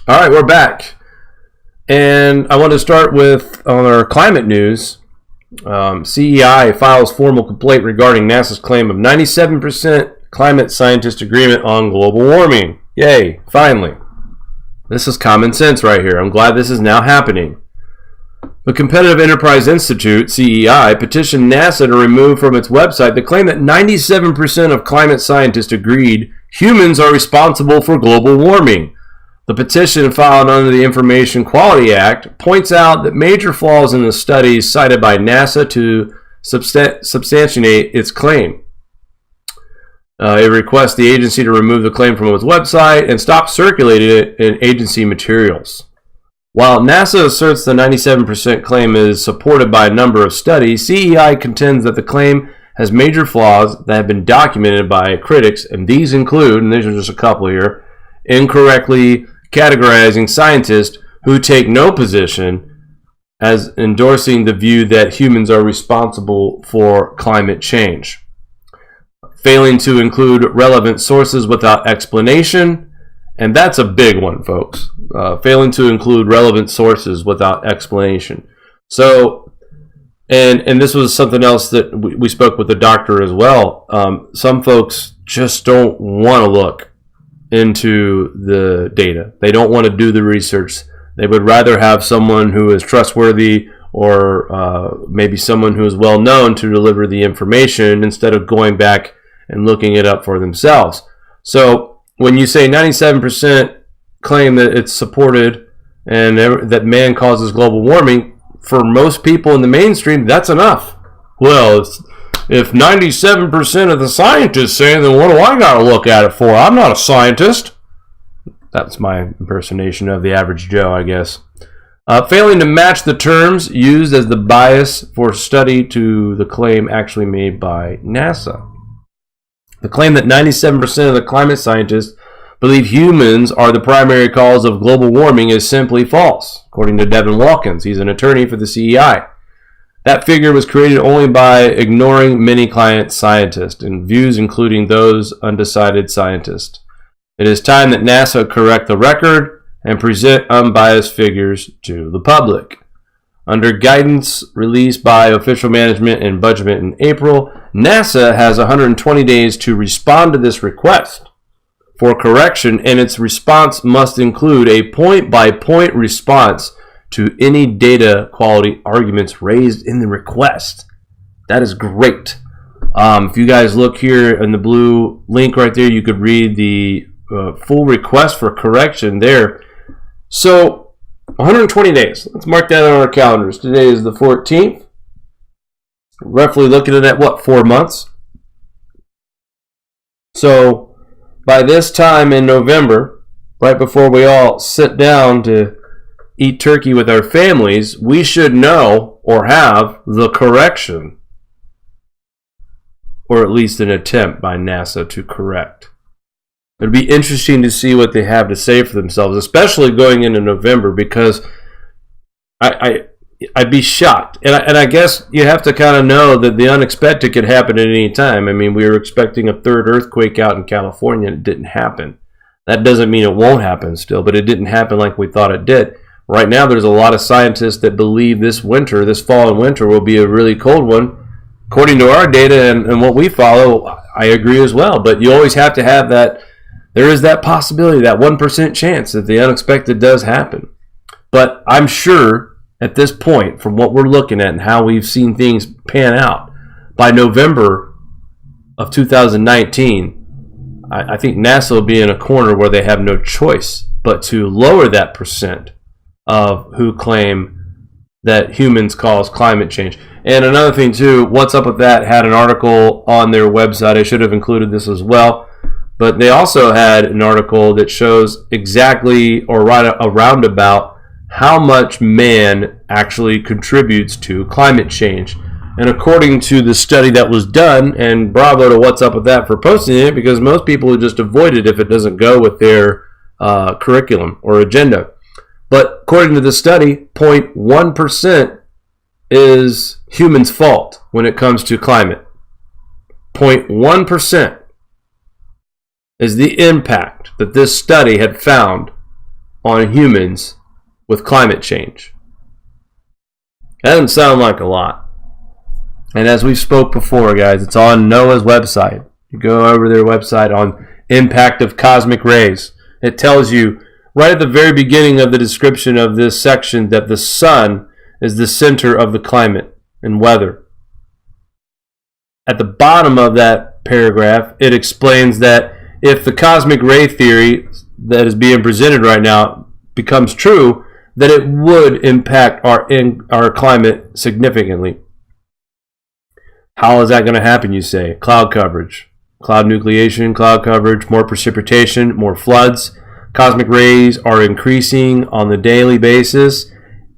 All right, we're back. And I want to start with on our climate news. CEI files formal complaint regarding NASA's claim of 97% climate scientist agreement on global warming. Yay, finally. This is common sense right here. I'm glad this is now happening. The Competitive Enterprise Institute, CEI, petitioned NASA to remove from its website the claim that 97% of climate scientists agreed humans are responsible for global warming. The petition, filed under the Information Quality Act, points out that major flaws in the studies cited by NASA to substantiate its claim. It requests the agency to remove the claim from its website and stop circulating it in agency materials. While NASA asserts the 97% claim is supported by a number of studies, CEI contends that the claim has major flaws that have been documented by critics, and these include, and these are just a couple here, incorrectly categorizing scientists who take no position as endorsing the view that humans are responsible for climate change. Failing to include relevant sources without explanation, and that's a big one, folks. Failing to include relevant sources without explanation. So, and this was something else that we spoke with the doctor as well. Some folks just don't want to look into the data. They don't want to do the research. They would rather have someone who is trustworthy or maybe someone who is well known to deliver the information instead of going back and looking it up for themselves. So when you say 97% claim that it's supported and that man causes global warming, for most people in the mainstream, that's enough. Well, if 97% of the scientists say, then what do I got to look at it for? I'm not a scientist. That's my impersonation of the average Joe, I guess. Failing to match the terms used as the bias for study to the claim actually made by NASA. The claim that 97% of the climate scientists believe humans are the primary cause of global warming is simply false, according to Devin Walkins. He's an attorney for the CEI. That figure was created only by ignoring many climate scientists and views including those undecided scientists. It is time that NASA correct the record and present unbiased figures to the public. Under guidance released by official management and budget in April, NASA has 120 days to respond to this request for correction, and its response must include a point-by-point response to any data quality arguments raised in the request. That is great. If you guys look here in the blue link right there, you could read the full request for correction there. So 120 days. Let's mark that on our calendars. Today is the 14th. Roughly looking at what, 4 months? So by this time in November, right before we all sit down to eat turkey with our families, we should know or have the correction, or at least an attempt by NASA to correct. It'd be interesting to see what they have to say for themselves, especially going into November, because I'd be shocked. And I guess you have to kind of know that the unexpected could happen at any time. I mean, we were expecting a third earthquake out in California, and it didn't happen. That doesn't mean it won't happen still, but it didn't happen like we thought it did. Right now, there's a lot of scientists that believe this fall and winter, will be a really cold one. According to our data and what we follow, I agree as well. But you always have to have that. There is that possibility, that 1% chance that the unexpected does happen. But I'm sure at this point, from what we're looking at and how we've seen things pan out, by November of 2019, I think NASA will be in a corner where they have no choice but to lower that percent of who claim that humans cause climate change. And another thing too, What's Up With That had an article on their website. I should have included this as well. But they also had an article that shows exactly, or right around about, how much man actually contributes to climate change. And according to the study that was done, and bravo to What's Up With That for posting it, because most people would just avoid it if it doesn't go with their curriculum or agenda. But according to the study, 0.1% is humans' fault when it comes to climate. 0.1% is the impact that this study had found on humans with climate change. That doesn't sound like a lot. And as we spoke before, guys, it's on NOAA's website. You go over their website on impact of cosmic rays. It tells you right at the very beginning of the description of this section that the sun is the center of the climate and weather. At the bottom of that paragraph, it explains that if the cosmic ray theory that is being presented right now becomes true, that it would impact our climate significantly. How is that going to happen, you say? Cloud coverage, cloud nucleation, cloud coverage, more precipitation, more floods. Cosmic rays are increasing on the daily basis,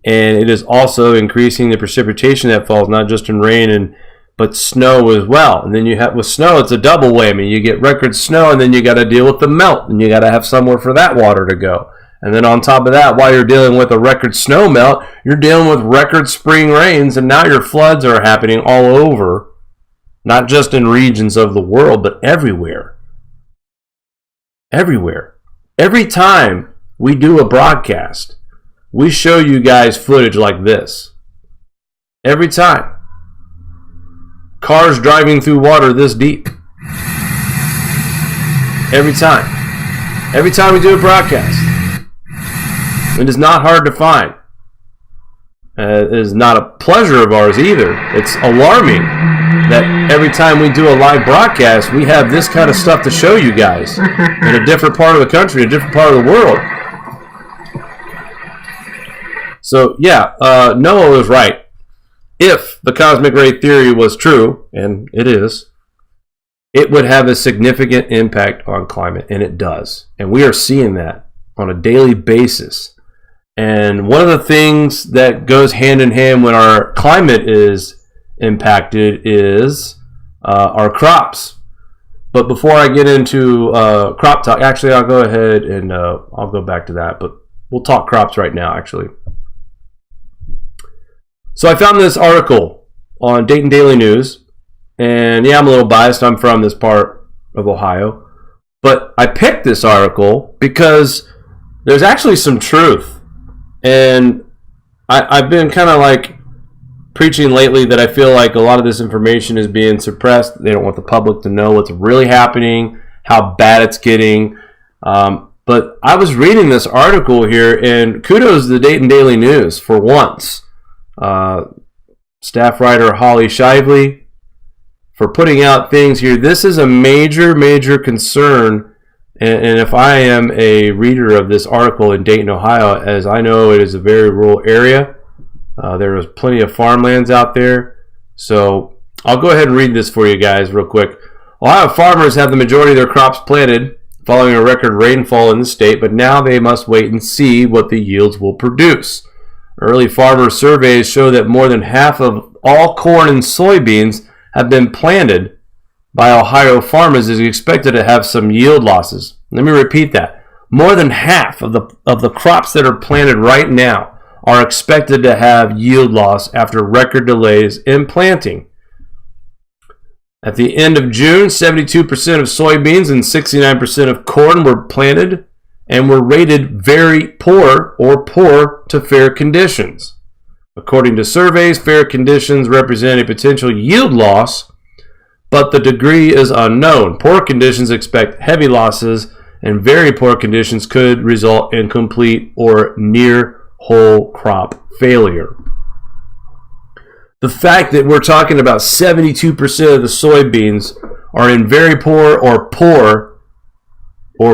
and it is also increasing the precipitation that falls, not just in rain but snow as well. And then you have, with snow, it's a double whammy. You get record snow, and then you got to deal with the melt, and you got to have somewhere for that water to go. And then on top of that, while you're dealing with a record snow melt, you're dealing with record spring rains, and now your floods are happening all over, not just in regions of the world, but everywhere. Everywhere. Every time we do a broadcast, we show you guys footage like this. Every time. Cars driving through water this deep. Every time. Every time we do a broadcast. It is not hard to find. It is not a pleasure of ours either. It's alarming that every time we do a live broadcast, we have this kind of stuff to show you guys in a different part of the country, a different part of the world. So, yeah, Noah was right. If the cosmic ray theory was true, and it is, it would have a significant impact on climate, and it does. And we are seeing that on a daily basis. And one of the things that goes hand in hand when our climate is impacted is our crops. But before I get into crop talk, actually I'll go ahead and I'll go back to that, but we'll talk crops right now actually. So I found this article on Dayton Daily News, and yeah, I'm a little biased, I'm from this part of Ohio, but I picked this article because there's actually some truth. And I've been kind of like preaching lately that I feel like a lot of this information is being suppressed. They don't want the public to know what's really happening, how bad it's getting. But I was reading this article here, and kudos to the Dayton Daily News for once. Staff writer Holly Shively for putting out things here. This is a major, major concern. And if I am a reader of this article in Dayton, Ohio, as I know it is a very rural area, there is plenty of farmlands out there. So I'll go ahead and read this for you guys real quick. Ohio farmers have the majority of their crops planted following a record rainfall in the state, but now they must wait and see what the yields will produce. Early farmer surveys show that more than half of all corn and soybeans have been planted by Ohio farmers is expected to have some yield losses. Let me repeat that. More than half of the crops that are planted right now are expected to have yield loss after record delays in planting. At the end of June, 72% of soybeans and 69% of corn were planted and were rated very poor or poor to fair conditions. According to surveys, fair conditions represent a potential yield loss, but the degree is unknown. Poor conditions expect heavy losses, and very poor conditions could result in complete or near whole crop failure. The fact that we're talking about 72% of the soybeans are in very poor or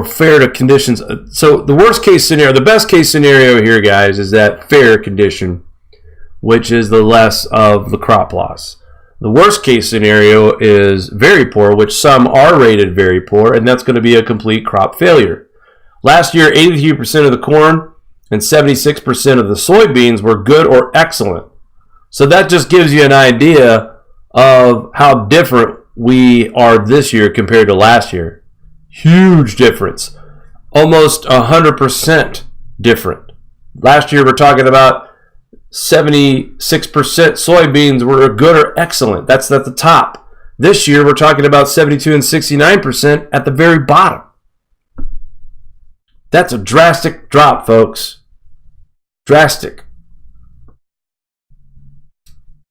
fair to conditions. So the worst case scenario, the best case scenario here, guys, is that fair condition, which is the less of the crop loss. The worst case scenario is very poor, which some are rated very poor, and that's going to be a complete crop failure. Last year, 83% of the corn and 76% of the soybeans were good or excellent. So that just gives you an idea of how different we are this year compared to last year. Huge difference. Almost 100% different. Last year, we're talking about 76% soybeans were good or excellent. That's at the top. This year, we're talking about 72 and 69% at the very bottom. That's a drastic drop, folks. Drastic.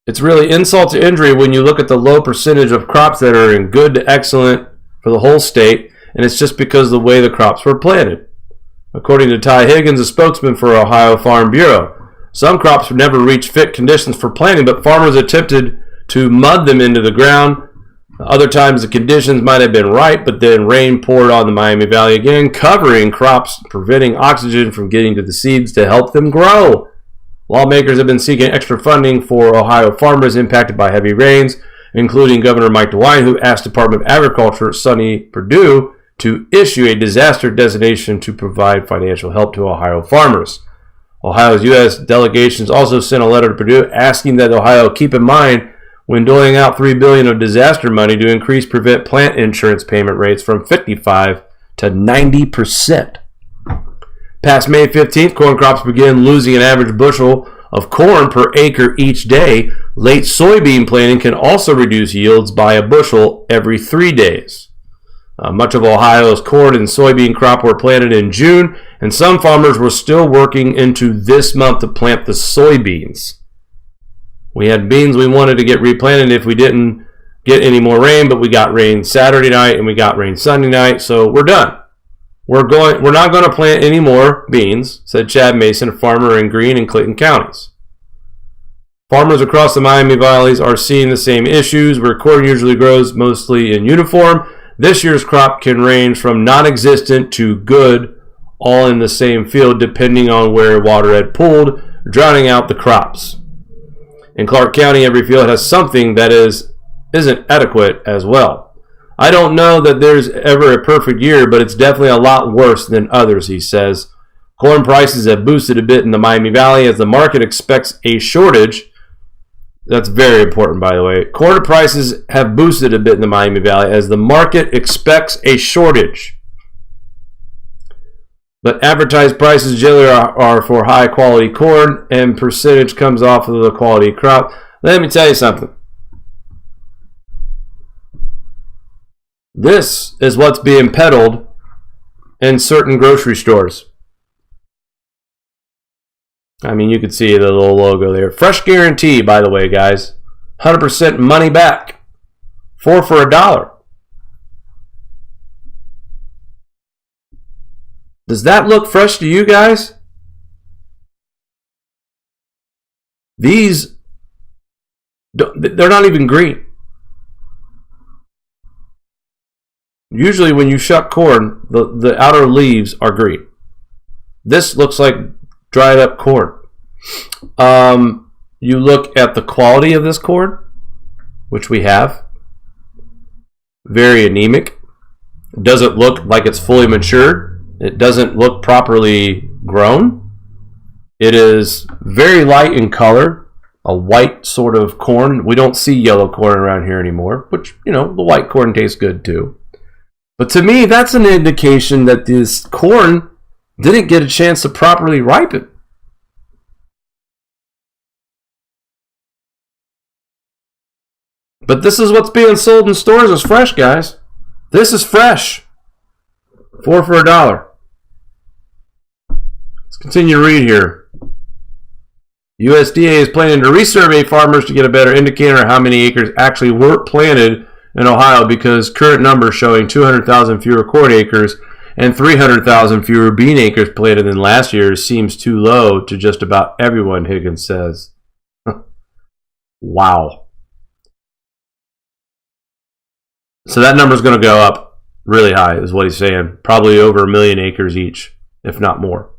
It's really insult to injury when you look at the low percentage of crops that are in good to excellent for the whole state, and it's just because of the way the crops were planted. According to Ty Higgins, a spokesman for Ohio Farm Bureau, some crops would never reach fit conditions for planting, but farmers attempted to mud them into the ground. Other times the conditions might have been right, but then rain poured on the Miami Valley again, covering crops, preventing oxygen from getting to the seeds to help them grow. Lawmakers have been seeking extra funding for Ohio farmers impacted by heavy rains, including Governor Mike DeWine, who asked Department of Agriculture Sonny Perdue to issue a disaster designation to provide financial help to Ohio farmers. Ohio's U.S. delegations also sent a letter to Perdue asking that Ohio keep in mind when doling out $3 billion of disaster money to increase prevent plant insurance payment rates from 55% to 90%. Past May 15th, corn crops began losing an average bushel of corn per acre each day. Late soybean planting can also reduce yields by a bushel every 3 days. Much of Ohio's corn and soybean crop were planted in June, and some farmers were still working into this month to plant the soybeans. We had beans we wanted to get replanted if we didn't get any more rain, but we got rain Saturday night and we got rain Sunday night, so we're done. We're not going to plant any more beans, said Chad Mason, a farmer in Greene and Clinton counties. Farmers across the Miami Valleys are seeing the same issues, where corn usually grows mostly in uniform. This year's crop can range from non-existent to good, all in the same field, depending on where water had pooled, drowning out the crops. In Clark County, every field has something that isn't adequate as well. I don't know that there's ever a perfect year, but it's definitely a lot worse than others, he says. Corn prices have boosted a bit in the Miami Valley as the market expects a shortage. That's very important, by the way. Corn prices have boosted a bit in the Miami Valley as the market expects a shortage. But advertised prices generally are for high-quality corn, and percentage comes off of the quality crop. Let me tell you something. This is what's being peddled in certain grocery stores. I mean, you can see the little logo there. Fresh guarantee, by the way, guys. 100% money back. 4 for $1. Does that look fresh to you guys? These, they're not even green. Usually when you shuck corn, the outer leaves are green. This looks like dried up corn. You look at the quality of this corn, which we have. Very anemic. It doesn't look like it's fully matured. It doesn't look properly grown. It is very light in color, a white sort of corn. We don't see yellow corn around here anymore, which, you know, the white corn tastes good too. But to me, that's an indication that this corn didn't get a chance to properly ripen. But this is what's being sold in stores as fresh, guys. This is fresh. 4 for $1. Let's continue to read here. USDA is planning to resurvey farmers to get a better indicator of how many acres actually were planted in Ohio, because current numbers showing 200,000 fewer corn acres and 300,000 fewer bean acres planted than last year seems too low to just about everyone, Higgins says. Wow. So that number is going to go up really high, is what he's saying. Probably over 1 million acres each, if not more.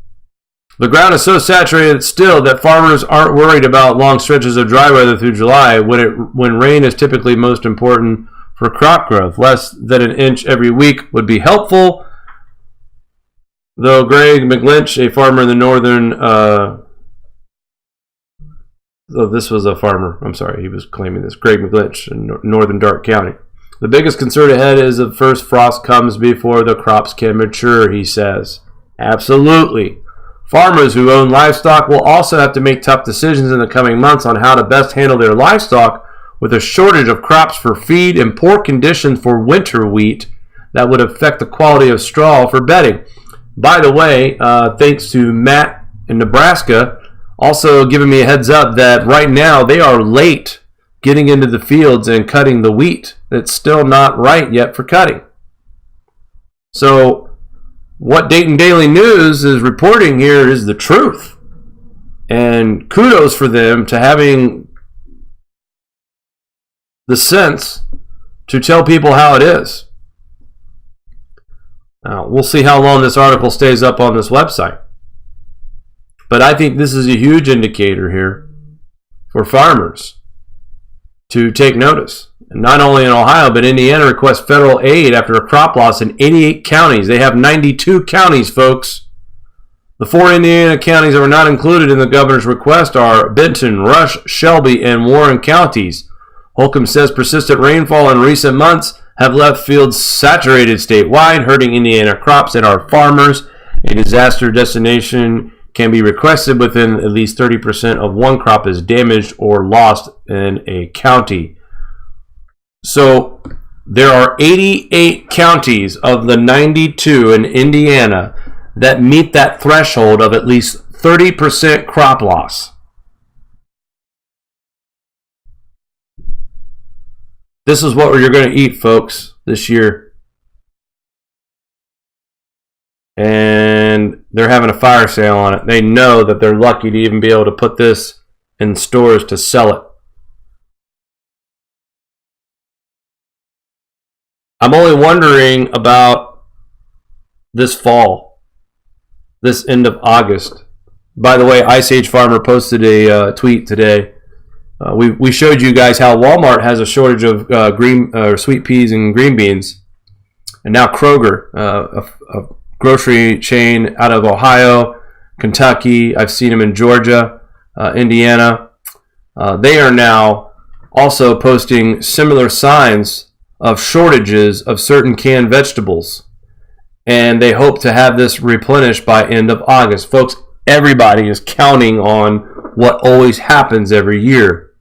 The ground is so saturated still that farmers aren't worried about long stretches of dry weather through July, when rain is typically most important for crop growth. Less than an inch every week would be helpful, though Greg McLynch, a farmer in the northern... this was a farmer. I'm sorry, he was claiming this. Greg McLynch in northern Darke County. The biggest concern ahead is the first frost comes before the crops can mature, he says. Absolutely. Farmers who own livestock will also have to make tough decisions in the coming months on how to best handle their livestock with a shortage of crops for feed and poor conditions for winter wheat that would affect the quality of straw for bedding. By the way, thanks to Matt in Nebraska, also giving me a heads up that right now they are late getting into the fields and cutting the wheat. That's still not right yet for cutting. So what Dayton Daily News is reporting here is the truth. And kudos for them to having the sense to tell people how it is. Now, we'll see how long this article stays up on this website. But I think this is a huge indicator here for farmers to take notice. And not only in Ohio, but Indiana requests federal aid after a crop loss in 88 counties. They have 92 counties, folks. The 4 Indiana counties that were not included in the governor's request are Benton, Rush, Shelby, and Warren counties. Holcomb says persistent rainfall in recent months have left fields saturated statewide, hurting Indiana crops and our farmers. A disaster destination can be requested within at least 30% of one crop is damaged or lost in a county. So there are 88 counties of the 92 in Indiana that meet that threshold of at least 30% crop loss. This is what you're going to eat, folks, this year. And they're having a fire sale on it. They know that they're lucky to even be able to put this in stores to sell it. I'm only wondering about this fall, this end of August. By the way, Ice Age Farmer posted a tweet today. We showed you guys how Walmart has a shortage of sweet peas and green beans, and now Kroger, a grocery chain out of Ohio, Kentucky. I've seen them in Georgia, Indiana. They are now also posting similar signs of shortages of certain canned vegetables, and they hope to have this replenished by end of August. Folks, everybody is counting on what always happens every year,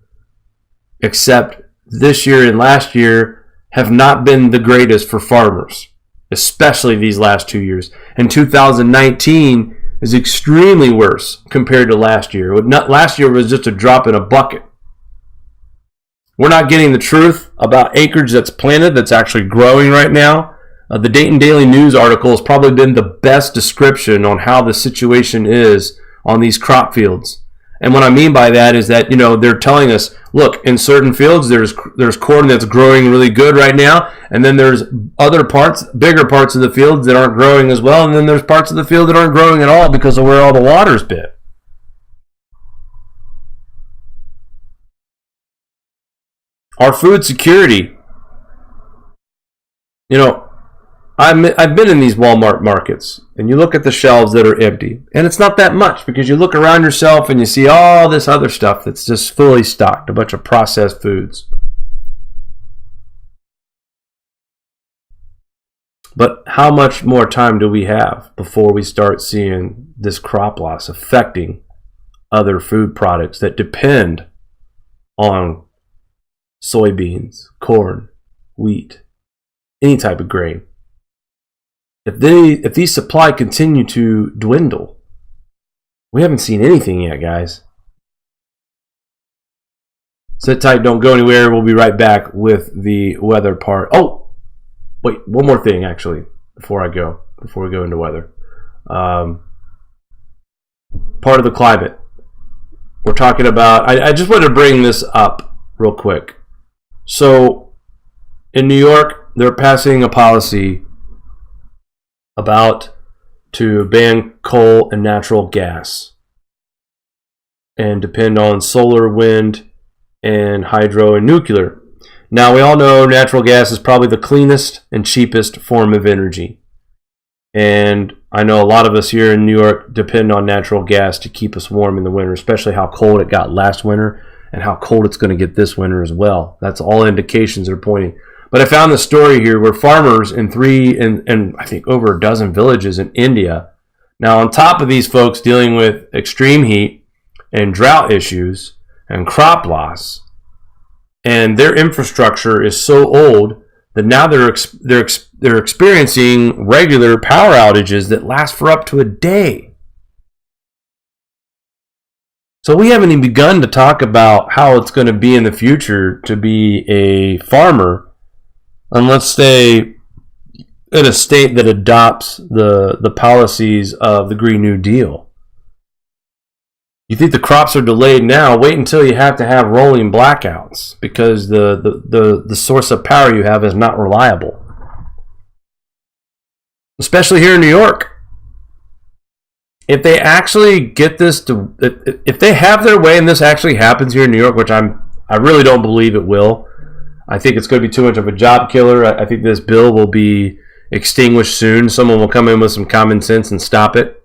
except this year and last year have not been the greatest for farmers, especially these last 2 years. And 2019 is extremely worse compared to last year. Last year was just a drop in a bucket. We're not getting the truth about acreage that's planted that's actually growing right now. The Dayton Daily News article has probably been the best description on how the situation is on these crop fields. And what I mean by that is that, they're telling us, look, in certain fields there's corn that's growing really good right now, and then there's other parts, bigger parts of the fields that aren't growing as well, and then there's parts of the field that aren't growing at all because of where all the water's been. Our food security, I've been in these Walmart markets, and you look at the shelves that are empty, and it's not that much because you look around yourself and you see all this other stuff that's just fully stocked, a bunch of processed foods. But how much more time do we have before we start seeing this crop loss affecting other food products that depend on soybeans, corn, wheat, any type of grain? If these supply continue to dwindle, we haven't seen anything yet, guys. Sit tight, don't go anywhere. We'll be right back with the weather part. Oh, wait, one more thing actually before we go into weather. Part of the climate. We're talking about, I just wanted to bring this up real quick. So in New York, they're passing a policy to ban coal and natural gas and depend on solar, wind, and hydro and nuclear. Now, we all know natural gas is probably the cleanest and cheapest form of energy. And I know a lot of us here in New York depend on natural gas to keep us warm in the winter, especially how cold it got last winter and how cold it's going to get this winter as well. That's all indications are pointing. But I found this story here where farmers in I think over a dozen villages in India, now on top of these folks dealing with extreme heat and drought issues and crop loss, and their infrastructure is so old that now they're they're experiencing regular power outages that last for up to a day. So we haven't even begun to talk about how it's going to be in the future to be a farmer unless they in a state that adopts the policies of the Green New Deal. You think the crops are delayed now? Wait until you have to have rolling blackouts because the source of power you have is not reliable. Especially here in New York. If they actually get this to, if they have their way and this actually happens here in New York, which I really don't believe it will. I think it's going to be too much of a job killer. I think this bill will be extinguished soon. Someone will come in with some common sense and stop it.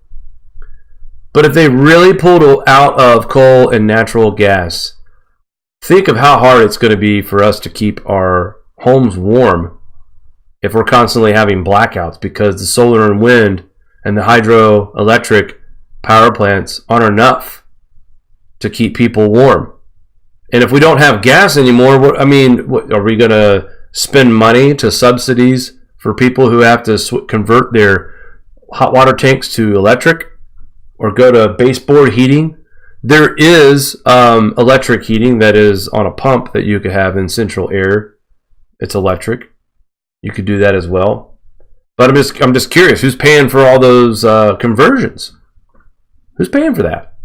But if they really pulled out of coal and natural gas, think of how hard it's going to be for us to keep our homes warm if we're constantly having blackouts because the solar and wind and the hydroelectric power plants aren't enough to keep people warm. And if we don't have gas anymore, are we going to spend money to subsidies for people who have to convert their hot water tanks to electric or go to baseboard heating? There is electric heating that is on a pump that you could have in central air. It's electric. You could do that as well. But I'm just curious, who's paying for all those conversions? Who's paying for that?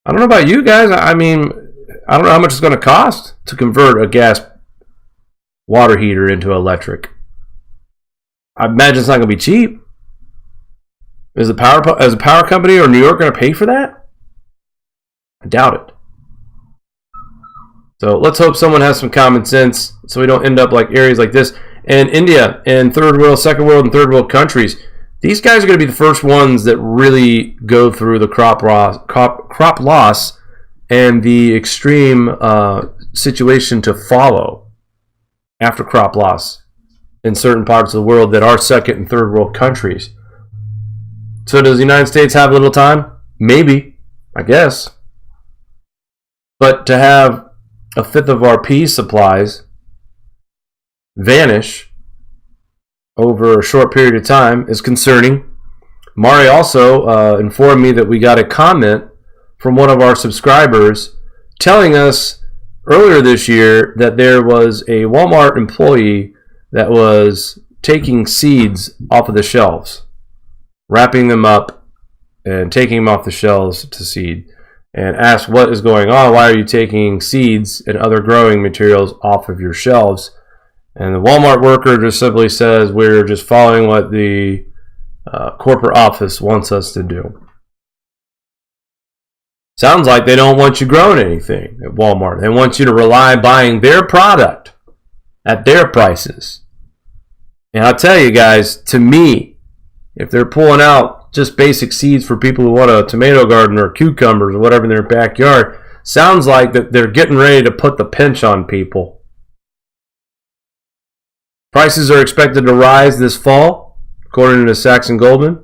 I don't know about you guys. I don't know how much it's going to cost to convert a gas water heater into electric. I imagine it's not going to be cheap. Is a power company or New York going to pay for that? I doubt it. So let's hope someone has some common sense so we don't end up like areas like this. And India and third world, second world, and third world countries, these guys are going to be the first ones that really go through the crop loss and the extreme situation to follow after crop loss in certain parts of the world that are second and third world countries. So does the United States have a little time? Maybe, I guess. But to have a fifth of our pea supplies vanish over a short period of time is concerning. Mari also informed me that we got a comment from one of our subscribers telling us earlier this year that there was a Walmart employee that was taking seeds off of the shelves, wrapping them up and taking them off the shelves to seed, and asked what is going on. Why are you taking seeds and other growing materials off of your shelves? And the Walmart worker just simply says, we're just following what the corporate office wants us to do. Sounds like they don't want you growing anything at Walmart. They want you to rely buying their product at their prices. And I'll tell you guys, to me, if they're pulling out just basic seeds for people who want a tomato garden or cucumbers or whatever in their backyard, sounds like that they're getting ready to put the pinch on people. Prices are expected to rise this fall, according to Sachs and Goldman,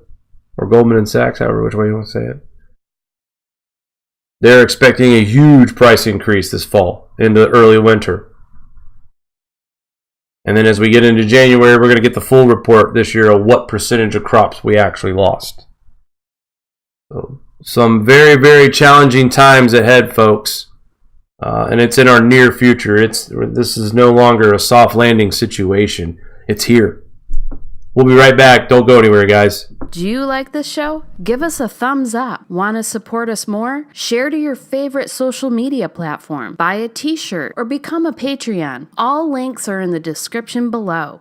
or Goldman and Sachs, however which way you want to say it. They're expecting a huge price increase this fall into the early winter. And then as we get into January, we're going to get the full report this year of what percentage of crops we actually lost. So, some very, very challenging times ahead, folks. And it's in our near future. This is no longer a soft landing situation. It's here. We'll be right back. Don't go anywhere, guys. Do you like this show? Give us a thumbs up. Want to support us more? Share to your favorite social media platform. Buy a t-shirt or become a Patreon. All links are in the description below.